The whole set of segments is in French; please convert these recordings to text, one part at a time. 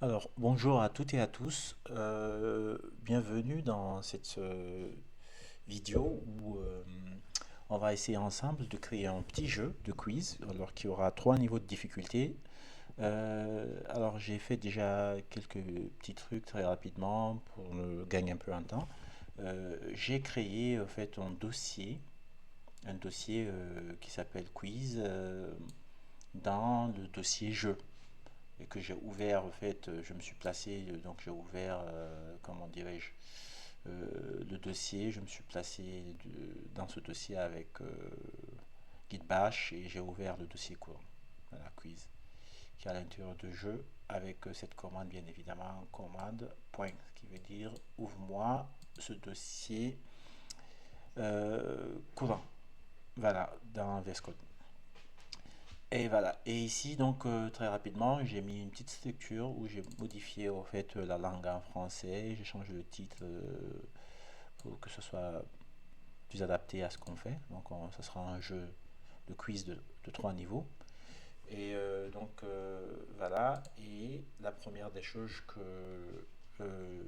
Alors, bonjour à toutes et à tous. Bienvenue dans cette vidéo où on va essayer ensemble de créer un petit jeu de quiz, alors qui aura trois niveaux de difficulté. Alors, j'ai fait déjà quelques petits trucs très rapidement pour gagner un peu en temps. J'ai créé en fait un dossier qui s'appelle quiz dans le dossier jeu et que j'ai ouvert, en fait, je me suis placé, donc j'ai ouvert, comment dirais-je, le dossier, je me suis placé dans ce dossier avec Git Bash et j'ai ouvert le dossier court, la quiz, qui est à l'intérieur de jeu avec cette commande, bien évidemment, commande point, ce qui veut dire ouvre-moi ce dossier courant, voilà, dans VS Code. Et voilà. Et ici, donc, très rapidement, j'ai mis une petite structure où j'ai modifié au fait la langue en français. J'ai changé le titre pour que ce soit plus adapté à ce qu'on fait. Donc, ça sera un jeu de quiz de trois niveaux. Et donc, voilà. Et la première des choses que euh,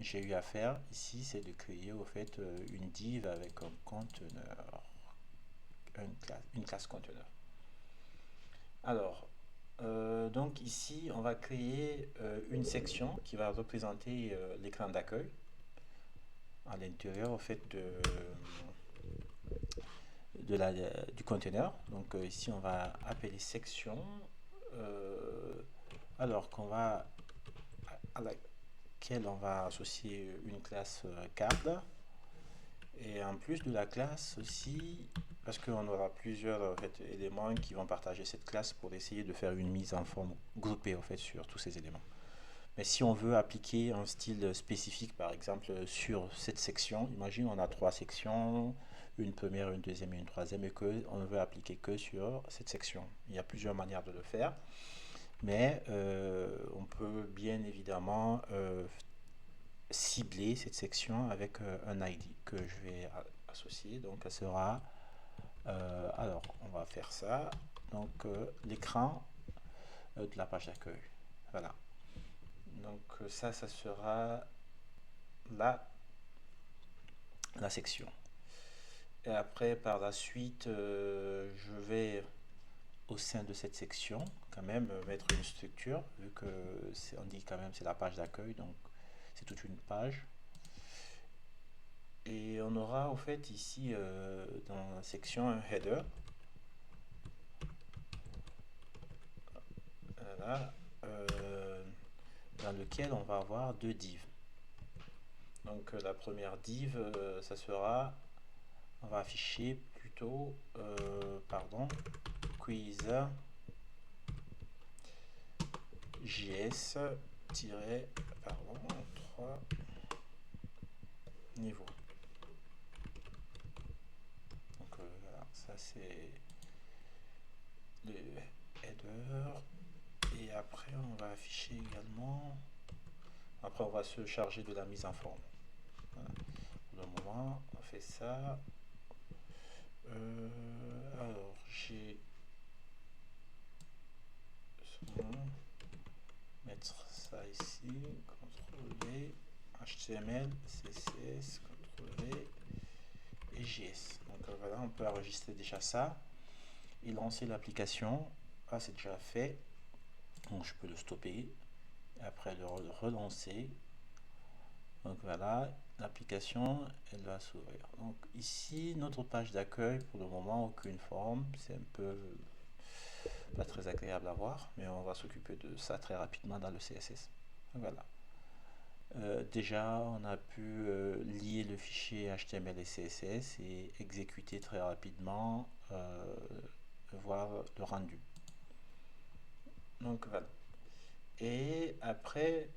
j'ai eu à faire ici, c'est de créer au fait une div avec un conteneur, une classe conteneur. Alors, donc ici, on va créer une section qui va représenter l'écran d'accueil à l'intérieur au fait du conteneur. Donc ici, on va appeler section, euh, alors qu'on va à laquelle on va associer une classe card. Et en plus de la classe aussi, parce qu'on aura plusieurs en fait, éléments qui vont partager cette classe pour essayer de faire une mise en forme groupée en fait, sur tous ces éléments. Mais si on veut appliquer un style spécifique, par exemple, sur cette section, imagine on a trois sections, une première, une deuxième et une troisième, et qu'on ne veut appliquer que sur cette section. Il y a plusieurs manières de le faire, mais on peut bien évidemment cibler cette section avec un ID que je vais associer. Donc, elle sera. Alors, on va faire ça. Donc, l'écran de la page d'accueil. Voilà. Donc, ça sera la, la section. Et après, par la suite, je vais au sein de cette section quand même mettre une structure, vu que on dit quand même c'est la page d'accueil, donc c'est toute une page. Et on aura au fait ici dans la section un header, voilà, dans lequel on va avoir deux divs. Donc la première div, ça sera, on va afficher plutôt, pardon, quiz js pardon, 3 niveaux. Donc voilà, ça c'est le header. Et après, on va afficher également. Après, on va se charger de la mise en forme. Voilà. Pour le moment, on fait ça. Alors, j'ai mettre ça ici. CTRL-V, HTML, CSS, CTRL-V et JS. Donc voilà, on peut enregistrer déjà ça et lancer l'application. Ah, c'est déjà fait. Donc je peux le stopper. Et après le relancer. Donc voilà, l'application, elle va s'ouvrir. Donc ici, notre page d'accueil, pour le moment, aucune forme. C'est un peu pas très agréable à voir, mais on va s'occuper de ça très rapidement dans le CSS. Donc voilà. Déjà, on a pu lier le fichier HTML et CSS et exécuter très rapidement, voir le rendu. Donc voilà. Et après,